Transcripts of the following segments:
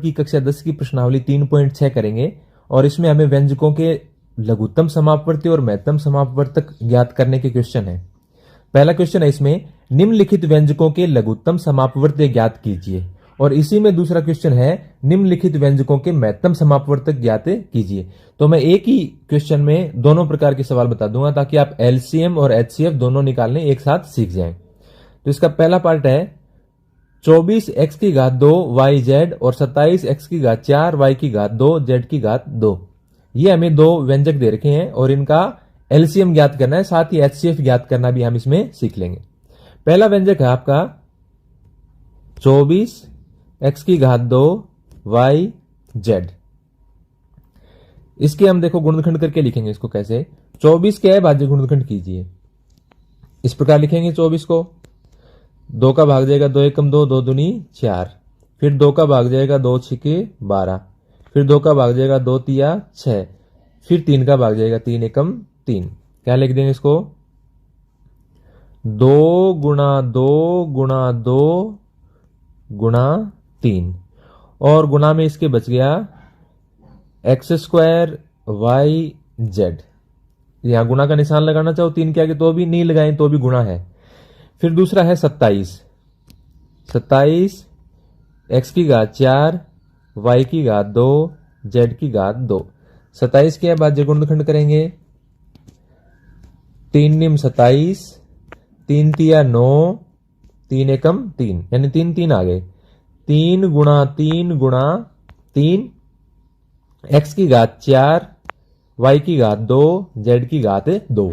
की कक्षा 10 की प्रश्नावली 3.6 करेंगे और इसमें हमें व्यंजकों के लघुत्तम समापवर्ती और महत्तम समापवर्तक ज्ञात करने के क्वेश्चन है। पहला क्वेश्चन है इसमें निम्नलिखित व्यंजकों के लघुत्तम समापवर्ती ज्ञात कीजिए और इसी में दूसरा क्वेश्चन है निम्नलिखित व्यंजकों के महत्तम समापवर्तक ज्ञात कीजिए। तो मैं एक ही क्वेश्चन में दोनों प्रकार के सवाल बता दूंगा ताकि आप एलसीएम और एचसीएफ दोनों निकालने एक साथ सीख जाएं। तो इसका पहला पार्ट है 24x की घात 2 yz और 27x की घात 4 y की घात 2 z की घात 2। ये हमें दो व्यंजक दे रखे हैं और इनका एलसीएम ज्ञात करना है, साथ ही एचसीएफ ज्ञात करना भी हम इसमें सीख लेंगे। पहला व्यंजक है आपका 24x की घात 2 yz। इसके हम देखो गुणनखंड करके लिखेंगे इसको कैसे। 24 क्या है, भाज्य गुणनखंड कीजिए। इस प्रकार लिखेंगे 24 को 2 का भाग जाएगा 2 एकम 2, 2 दूनी 4, फिर 2 का भाग जाएगा 2 छिके 12, फिर 2 का भाग जाएगा 2 तिया 6, फिर 3 का भाग जाएगा 3 एकम 3। क्या लिख देंगे इसको 2 गुणा 2 गुणा 2 गुणा 3 और गुणा में इसके बच गया x स्क्वायर वाई जेड। यहां गुणा का निशान लगाना चाहो 3 के आगे तो भी नहीं लगाएं तो भी गुणा है। फिर दूसरा है 27 x की घात 4 y की घात 2 z की घात 2। 27 के भाज्य गुणनखंड करेंगे 3 निम 27, 3 तिया 9, 3 एकम 3 यानी 3 3 आ गए। 3 गुणा 3 गुणा 3 x की घात 4 y की घात 2 z की घात 2।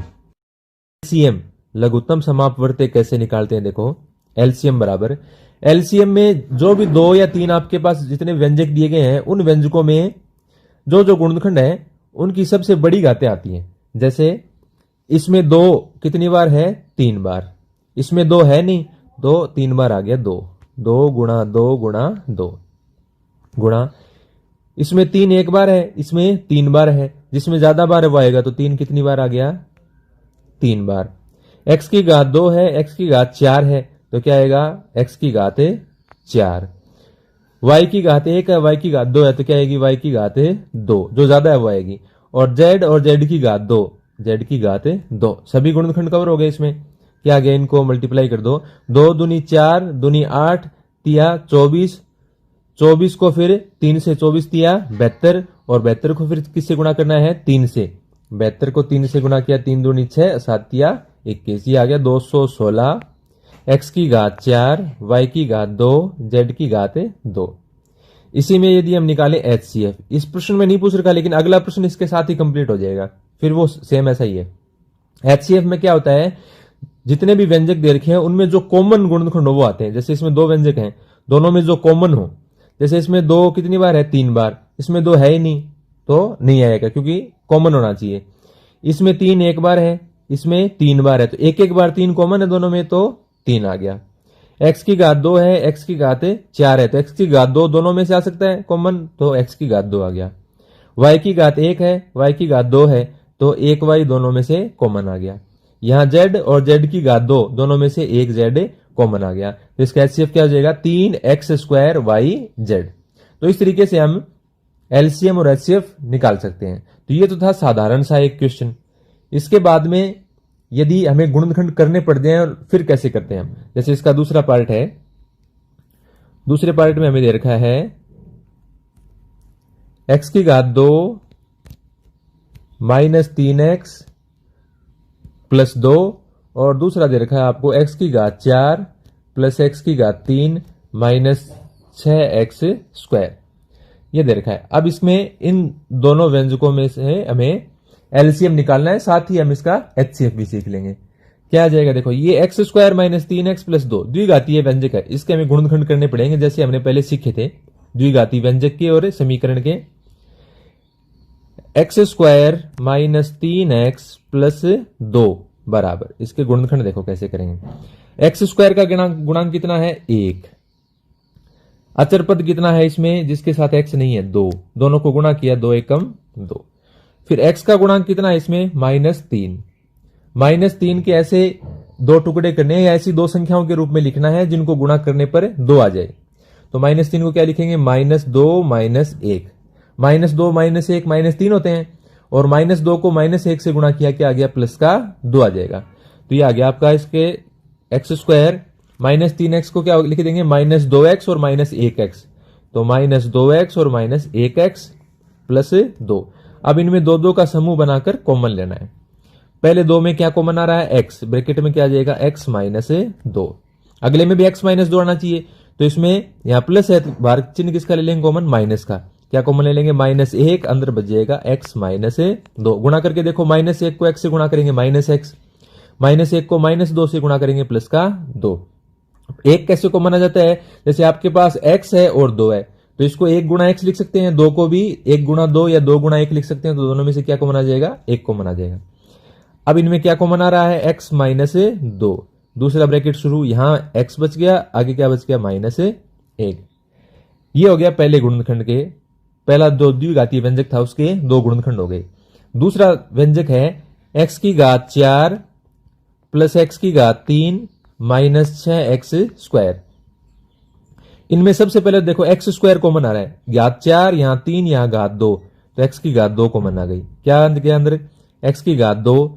एलसीएम लघुत्तम समापवर्ती कैसे निकालते हैं देखो। एलसीएम बराबर एलसीएम में जो भी 2 या 3 आपके पास जितने व्यंजक दिए गए हैं उन व्यंजकों में जो जो गुणनखंड है उनकी सबसे बड़ी घातें आती हैं। जैसे इसमें 2 कितनी बार है 3 बार, इसमें 2 है नहीं तो 3 बार आ गया 2, 2 गुणा 2 गुणा 2 गुणा। इसमें 3 एक बार है, इसमें 3 बार है, जिसमें ज्यादा बार है वो आएगा तो 3 कितनी बार आ गया 3 बार। x की घात 2 है, x की घात 4 है तो क्या आएगा x की घात 4। y की घात 1 है, y की घात 2 है तो क्या आएगी y की घात 2, जो ज्यादा है वो आएगी। और z की घात 2, z की घात 2। सभी गुणनखंड कवर हो गए। इसमें क्या आ गया, इनको मल्टीप्लाई कर दो। 2 दूनी 4 दूनी 8 तिया 24, 24 को फिर 3 से 24 तिया 72 और 72 को फिर किससे गुणा करना है 3 से। 72 को 3 से गुणा किया 3 दूनी 6 7 तिया 21। ये आ गया 216 x की घात 4 y की घात 2 z की घात 2। इसी में यदि हम निकालें HCF, इस प्रश्न में नहीं पूछ रखा लेकिन अगला प्रश्न इसके साथ ही कंप्लीट हो जाएगा, फिर वो सेम ऐसा ही है। HCF में क्या होता है, जितने भी व्यंजक दे रखे हैं उनमें जो कॉमन गुणनखंड हो वो आते हैं। जैसे इसमें 2 व्यंजक हैं, दोनों में जो कॉमन हो, जैसे इसमें 2 कितनी बार है 3 बार, इसमें 2 है ही नहीं तो नहीं आएगा क्योंकि कॉमन होना चाहिए। इसमें 3 एक बार है, इसमें 3 बार है तो एक एक बार 3 कॉमन है दोनों में तो 3 आ गया। x की घात 2 है, x की घात 4 है तो x की घात 2 दोनों में से आ सकता है कॉमन तो x की घात 2 आ गया। y की घात 1 है, y की घात 2 है तो 1y दोनों में से कॉमन आ गया। यहां z और z की घात 2 दोनों में से 1 z कॉमन आ गया तो इसका HCF क्या हो जाएगा 3x स्क्वायर वाई जेड। तो इस तरीके से हम एलसीएम और HCF निकाल सकते हैं। तो ये तो था साधारण सा एक क्वेश्चन। इसके बाद में यदि हमें गुणनखंड करने पड़ जाए और फिर कैसे करते हैं हम, जैसे इसका दूसरा पार्ट है। दूसरे पार्ट में हमें दे रखा है x की घात 2 माइनस 3x प्लस 2 और दूसरा दे रखा है आपको x की घात 4 प्लस x की घात 3 माइनस 6x स्क्वायर, ये दे रखा है। अब इसमें इन दोनों व्यंजकों में से हमें एलसीएम निकालना है, साथ ही हम इसका HCF भी सीख लेंगे। क्या आ जाएगा देखो, ये x square minus 3x plus 2 द्विघातीय व्यंजक है, इसके हमें गुणनखंड करने पड़ेंगे जैसे हमने पहले सीखे थे द्विघाती व्यंजक के और समीकरण के। x square minus 3x plus 2 बराबर, इसके गुणनखंड देखो कैसे करेंगे। x स्क्वायर का गुणांक कितना है 1, अचर पद कितना है इसमें जिसके साथ x नहीं है 2, दोनों को गुणा किया 2 एकम 2। फिर x का गुणांक कितना है इसमें -3, -3 के ऐसे 2 टुकड़े करने या ऐसी 2 संख्याओं के रूप में लिखना है जिनको गुणा करने पर 2 आ जाए। तो -3 को क्या लिखेंगे, -2 -1। -2 -1 -3 होते हैं, और -2 को -1 से गुणा किया, क्या आ गया, प्लस का 2 आ जाएगा। तो ये आ गया आपका इसके x² -3x को क्या लिख देंगे, -2x और -1x। तो -2x और -1x प्लस 2। अब इनमें 2 का समूह बनाकर कॉमन लेना है। पहले 2 में क्या कॉमन आ रहा है, x, ब्रैकेट में क्या आ जाएगा, x -2। अगले में भी x -2 आना चाहिए, तो इसमें यहां प्लस है, बाहर चिन्ह किसका ले लेंगे, कॉमन, माइनस का। क्या कॉमन ले लेंगे, -1, अंदर बच जाएगा x -2। गुणा करके देखो, -1 को x से गुणा करेंगे -x, -1 को -2 से गुणा करेंगे प्लस का 2। एक कैसे कॉमन आ जाता है, जैसे आपके पास x है और 2 है, तो इसको 1 गुणा x लिख सकते हैं, 2 को भी 1 गुणा 2 या 2 गुणा 1 लिख सकते हैं, तो दोनों में से क्या कॉमन आ जाएगा, 1 कॉमन आ जाएगा। अब इनमें क्या कॉमन आ रहा है, x -2, दूसरा ब्रैकेट शुरू, यहां x बच गया, आगे क्या बच गया, -1। ये हो गया पहले गुणनखंड के, पहला जो द्विघातीय व्यंजक था उसके 2 गुणनखंड हो गए। दूसरा व्यंजक है x⁴ प्लस x⁻³ -6x²। इनमें सबसे पहले देखो x² कॉमन आ रहा है, घात 4, यहां 3, यहां घात 2, तो x⁻² कॉमन आ गई। क्या अंदर x⁻²,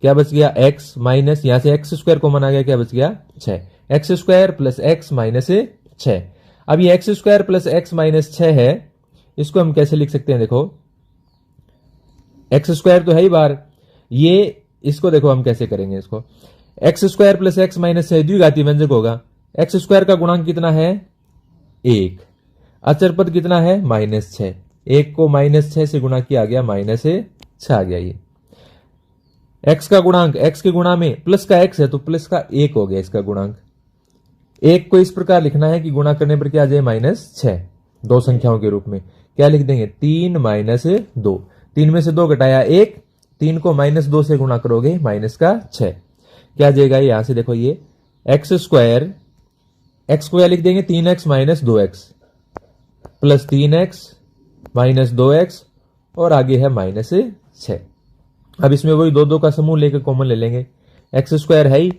क्या बच गया, x माइनस, यहां से x² कॉमन आ गया, क्या बच गया, 6। x² plus x -6। अब ये x² प्लस x -6 है, इसको हम कैसे लिख सकते हैं, देखो x² तो है ही बाहर, ये इसको देखो हम कैसे करेंगे, इसको x² प्लस x -6 द्विघातीय व्यंजक होगा। x² का गुणांक कितना है, 1, अचर पद कितना है, -6, 1 को -6 से गुणा किया गया, -6 आ गया। ये x का गुणांक, x के गुणा में प्लस का x है, तो प्लस का 1 हो गया इसका गुणांक। 1 को इस प्रकार लिखना है कि गुणा करने पर क्या आ जाए, -6, दो संख्याओं के रूप में। क्या लिख देंगे, 3 -2, 3 में से 2 घटाया 1, 3 को -2 से गुणा करोगे, -6। क्या आ जाएगा, यहां से देखो, ये x², x को क्या लिख देंगे, 3x -2x plus 3x -2x, और आगे है -6। अब इसमें वही 2 का समूह लेकर कॉमन ले लेंगे, x² है ही,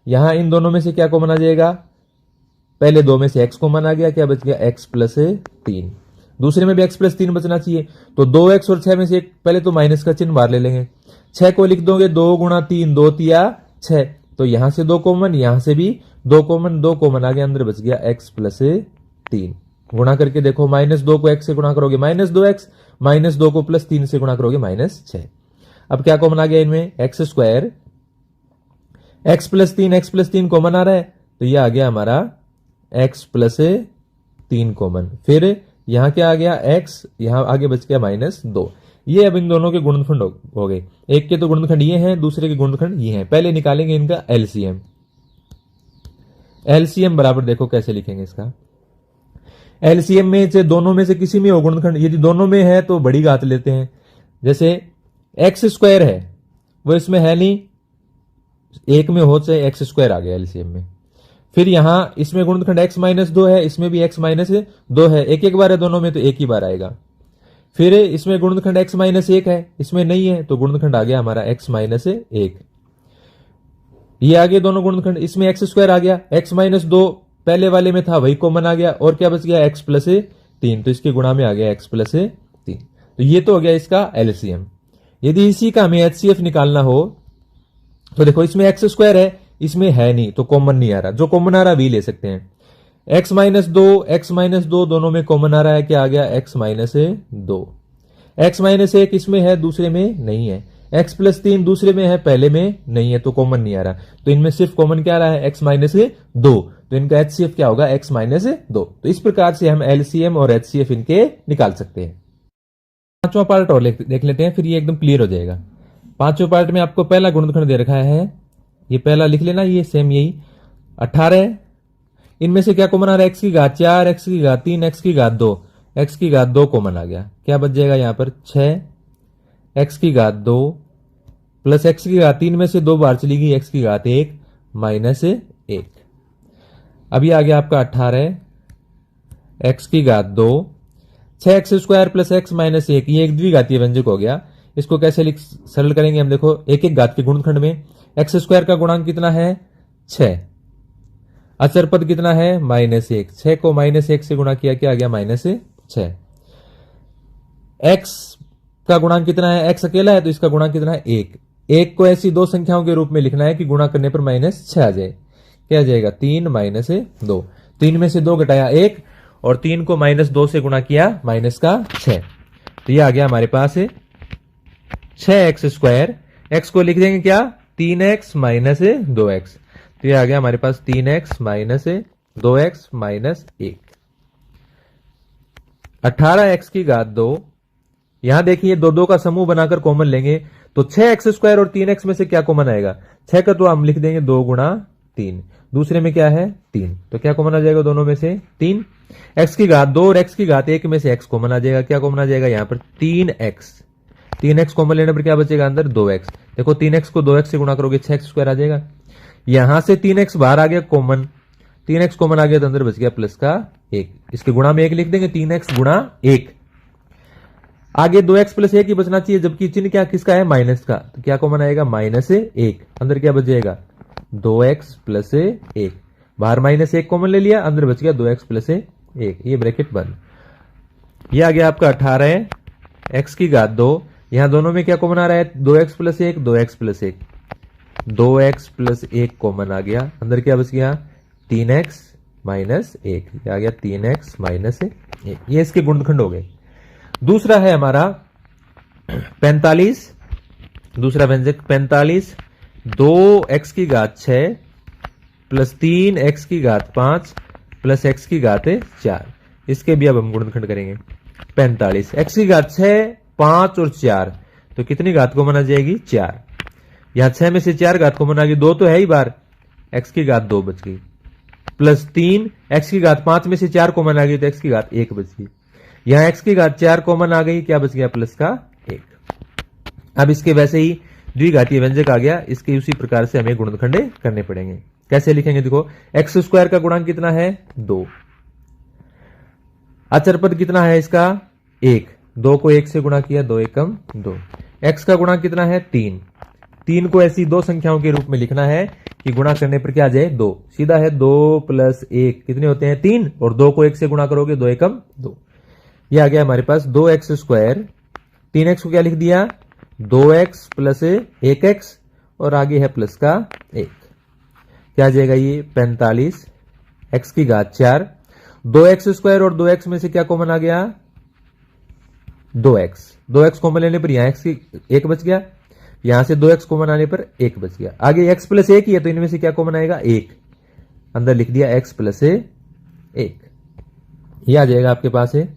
यहां इन दोनों में से क्या कॉमन आ जाएगा, पहले 2 में से x कॉमन आ गया, क्या बच गया, x + 3। दूसरे में भी x + 3 बचना चाहिए, तो 2x और 6 में से पहले तो माइनस का चिन्ह बाहर ले लेंगे। 6 को लिख दोगे, 2 गुणा 3, 2 तिया 6, तो यहां से 2 कॉमन, यहां से भी 2 कॉमन, 2 कॉमन आ गया, अंदर बच गया x + 3। गुणा करके देखो, -2 को x से गुणा करोगे -2x, -2 को +3 से गुणा करोगे -6। अब क्या कॉमन आ गया इनमें, x², x + 3 कॉमन आ रहा है, तो यह आ गया हमारा x + 3 कॉमन। फिर यहां क्या आ गया, x, यहां आगे बच गया -2। ये अब इन दोनों के गुणनखंड हो गए। एक के तो गुणनखंड ये हैं, दूसरे के गुणनखंड ये हैं। पहले निकालेंगे इनका एलसीएम। एलसीएम बराबर देखो कैसे लिखेंगे इसका, एलसीएम में से दोनों में से किसी में हो गुणनखंड, यदि दोनों में है तो बड़ी घात लेते हैं। जैसे x² है, वो इसमें है नहीं, एक में हो चाहे x² आ गया एलसीएम में। फिर यहां इसमें गुणनखंड x -2 है, इसमें भी x -2 है, एक बार है दोनों में, तो एक ही बार आएगा। फिर इसमें गुणनखंड x -1 है, इसमें नहीं है, तो गुणनखंड आ गया हमारा x -1। ये आगे दोनों गुणनखंड, इसमें x² आ गया, x -2 पहले वाले में था, वही कॉमन आ गया, और क्या बच गया, x + 3, तो इसके गुणा में आ गया x + 3। तो ये तो हो गया इसका एलसीएम। यदि इसी का हमें एचसीएफ निकालना हो, तो देखो इसमें x² है, इसमें है नहीं, तो कॉमन नहीं आ रहा, जो कॉमन आ रहा भी ले सकते हैं। x -2 दोनों में कॉमन आ रहा है, क्या आ गया, x -2। x -1 इसमें है, दूसरे में नहीं है। x + 3 दूसरे में है, पहले में नहीं है, तो कॉमन नहीं आ रहा। तो इनमें सिर्फ कॉमन क्या आ रहा है, x -2, तो इनका एचसीएफ क्या होगा, x -2। तो इस प्रकार से हम एलसीएम और एचसीएफ इनके निकाल सकते हैं। पांचवा पार्ट और देख लेते हैं, फिर ये एकदम क्लियर हो जाएगा। पांचवें पार्ट में आपको पहला गुणनखंड दे रखा है, ये पहला लिख लेना, ये सेम यही 18। इनमें से क्या कॉमन आ रहा है, x⁴, x⁻3, x⁻2, x⁻2 common आ गया। क्या बच जाएगा यहां पर, 6 x⁻2 प्लस x⁻3 में से 2 बाहर चली गई, x⁻1 -1। अभी आ गया आपका 18 x⁻2, 6x² प्लस x -1, ये एक द्विघातीय व्यंजक हो गया। इसको कैसे सरल करेंगे हम, देखो एक घात के गुणनखंड में x² का गुणांक कितना है, 6, अचर पद कितना है -1, 6 को -1 से गुणा किया, क्या आ गया -6। x का गुणांक कितना है, x अकेला है तो इसका गुणांक कितना है 1। 1 को ऐसी दो संख्याओं के रूप में लिखना है कि गुणा करने पर -6 आ जाए, क्या आ जाएगा 3 - 2, 3 में से 2 घटाया 1 और 3 को -2 से गुणा किया -6, तो ये आ गया हमारे पास 6x²। x को लिख देंगे क्या 3x - 2x, तो ये आ गया हमारे पास 3x - 2x - 1। 18x²। यहां देखिए दो का समूह बनाकर कॉमन लेंगे तो 6x² और 3x में से क्या कॉमन आएगा, 6 का तो हम लिख देंगे 2 × 3, दूसरे में क्या है 3, तो क्या कॉमन आ जाएगा दोनों में से 3। x² और x1 में से x कॉमन आ जाएगा, क्या कॉमन आ जाएगा यहां पर 3x कॉमन लेने पर क्या बचेगा अंदर 2x। देखो 3x को 2x से गुणा करोगे 6x² आ जाएगा। यहां से 3x बाहर आ गया कॉमन, 3x कॉमन आ गया तो अंदर बच गया +1, इसके गुणा में 1 लिख देंगे 3x × 1। आगे 2x + 1 ही बचना चाहिए, जबकि चिन्ह क्या किसका है माइनस का, तो क्या कॉमन आएगा -1, अंदर क्या बच जाएगा 2x + 1, बाहर -1 कॉमन ले लिया, अंदर बच गया 2x + 1, ये ब्रैकेट बंद। ये आ गया आपका 18x²। यहां दोनों में क्या कॉमन आ रहा है 2x + 1, 2x + 1, 2x + 1 कॉमन आ गया, अंदर क्या बच गया 3x - 1, ये आ गया 3x - 1, ये इसके गुणनखंड हो गए। दूसरा है हमारा 45, दूसरा व्यंजक 45, 2x6 + 3x5 + x4, इसके भी अब हम गुणनखंड करेंगे। 45 x6, 5 और 4, तो कितनी घात कॉमन आ जाएगी 4। यहां 6 में से 4 घात कॉमन आ गई, 2 तो है ही बार, x2 बच गई, +3 x5 में से 4 कॉमन आ गई तो x1 बच गई। यहां x4 कॉमन आ गई, क्या बच गया +1। अब इसके वैसे ही द्विघातीय व्यंजक आ गया, इसके उसी प्रकार से हमें गुणनखंड करने पड़ेंगे। कैसे लिखेंगे देखो, x² का गुणांक कितना है 2, अचर पद कितना है इसका 1, 2 को 1 से गुणा किया 2 एकम 2, x का गुणांक कितना है 3, 3 को ऐसी दो संख्याओं के रूप में लिखना है कि गुणा करने पर क्या आ जाए 2, सीधा है 2 + 1 कितने होते हैं 3, और 2 को 1 से गुणा करोगे 2 एकम 2, ये आ गया हमारे पास 2x²। 3x को क्या लिख दिया 2x + 1x और आगे है +1, क्या आ जाएगा ये 45 x4। 2x² और 2x में से क्या कॉमन आ गया 2x कॉमन लेने पर यहां x1 बच गया, यहां से 2x कॉमन आने पर 1 बच गया। आगे x + 1 ही है तो इनमें से क्या कॉमन आएगा 1, अंदर लिख दिया x + 1, ये आ जाएगा आपके पास है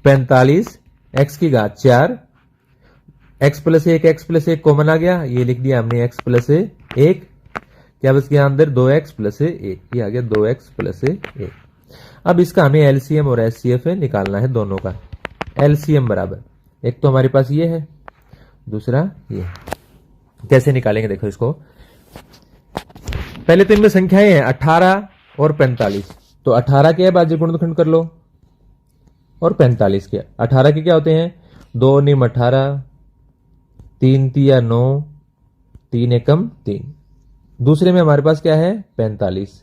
45 x4, x + 1 कॉमन आ गया, ये लिख दिया हमने x + 1, क्या बच गया अंदर 2x + 1, ये आ गया 2x + 1। अब इसका हमें एलसीएम और एचसीएफ निकालना है दोनों का। एलसीएम बराबर, एक तो हमारे पास ये है, दूसरा ये, कैसे निकालेंगे देखो इसको। पहले तो इनमें संख्याएं हैं 18 और 45, तो 18 के भाज्य गुणनखंड कर लो और 45 के। 18 के क्या होते हैं 2 × 18, 3 × 3 = 9, 3 एकम 3। दूसरे में हमारे पास क्या है 45,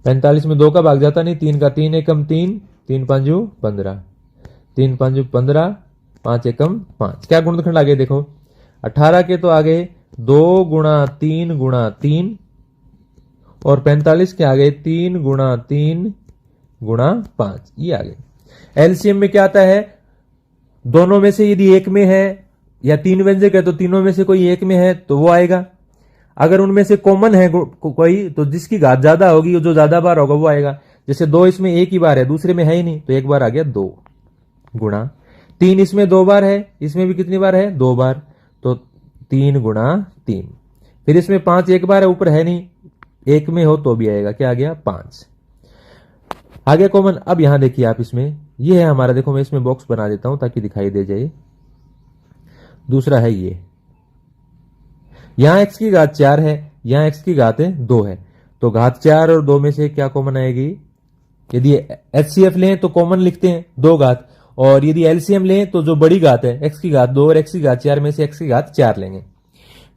45 में 2 का भाग जाता नहीं, 3 का 3 एकम 3, 3 × 5 = 15, 3 × 5 = 15, 5 एकम 5। क्या गुणनखंड आ गए देखो 18 के तो आ गए 2 × 3 × 3 और 45 के आ गए 3 × 3 × 5, ये आ गए। एलसीएम में क्या आता है, दोनों में से यदि एक में है या 3 व्यंजक है तो तीनों में से कोई एक में है तो वो आएगा। अगर उनमें से कॉमन है कोई तो जिसकी घात ज्यादा होगी, जो ज्यादा बार होगा वो आएगा। जैसे 2 इसमें एक ही बार है, दूसरे में है ही नहीं, तो एक बार आ गया 2 गुणा। 3 इसमें 2 बार है, इसमें भी कितनी बार है 2 बार, तो 3 × 3। फिर इसमें 5 एक बार है, ऊपर है नहीं, एक में हो तो भी आएगा, क्या आ गया 5 आ गया कॉमन। अब यहां देखिए आप, इसमें ये है हमारा, देखो मैं इसमें बॉक्स बना देता हूं ताकि दिखाई दे जाए। दूसरा है ये, यहां x4 है, यहां x 2 है, तो घात 4 और 2 में से क्या कॉमन आएगी। यदि एचसीएफ लें तो कॉमन लिखते हैं 2 घात, और यदि एलसीएम लें तो जो बड़ी घात है x2 और x4 में से x4 लेंगे।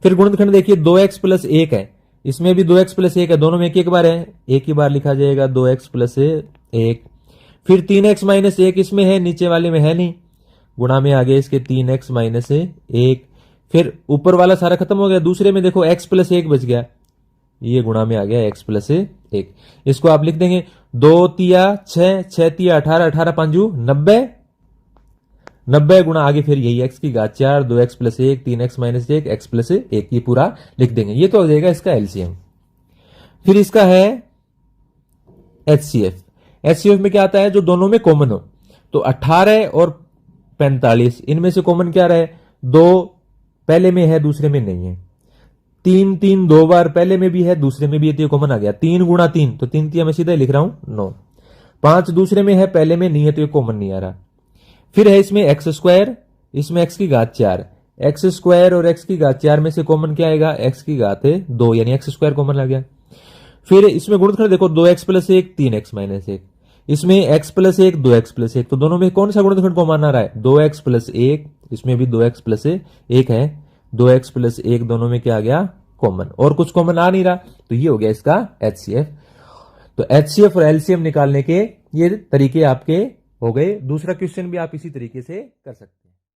फिर गुणनखंड देखिए 2x + 1 है, इसमें भी 2x प्लस 1 है, दोनों में एक एक बार है, एक ही बार लिखा जाएगा 2x प्लस 1। फिर 3x माइनस 1 इसमें है, नीचे वाले में है नहीं, गुणा में आ गया इसके 3x माइनस 1। फिर ऊपर वाला सारा खत्म हो गया, दूसरे में देखो x प्लस 1 बच गया, ये गुणा में आ गया x प्लस 1। इसको आप लिख देंगे 2 तिया 6, 6 तिया 18, 18 पांजू 90, 90 गुणा आगे फिर यही x की घात 4, 2x plus 1, 3x minus 1, x plus 1, ये पूरा लिख देंगे। ये तो हो जाएगा इसका एलसीएम। फिर इसका है एचसीएफ। एचसीएफ में क्या आता है, जो दोनों में कॉमन हो। तो 18 और 45 इनमें से कॉमन क्या रहे, 2 पहले में है दूसरे में नहीं है, 3 3 2 बार पहले में भी है दूसरे में भी है, तो कॉमन आ गया। 3 गुणा 3 तो 3 तिया मैं सीधा लिख रहा हूं 9। 5 दूसरे में है पहले में नहीं है, तो ये कॉमन नहीं आ रहा। फिर है इसमें एक्स स्क्वायर, इसमें एक्स की घात 4, एक्स स्क्वायर और एक्स की घात 4 में से कॉमन क्या आएगा, एक्स की घात 2, यानी एक्स स्क्वायर कॉमन आ गया। फिर इसमें गुणनखंड देखो 2x प्लस 1, 3x माइनस 1, इसमें x प्लस 1, 2x प्लस 1, तो दोनों में कौन सा गुणनखंड कॉमन आ रहा है, 2x प्लस 1, इसमें भी 2x प्लस 1 है, 2x प्लस 1 दोनों में क्या आ गया कॉमन, और कुछ कॉमन आ नहीं रहा, तो ये हो गया इसका HCF। तो HCF और LCM निकालने के ये तरीके आपके हो गए। दूसरा क्वेश्चन भी आप इसी तरीके से कर सकते हैं।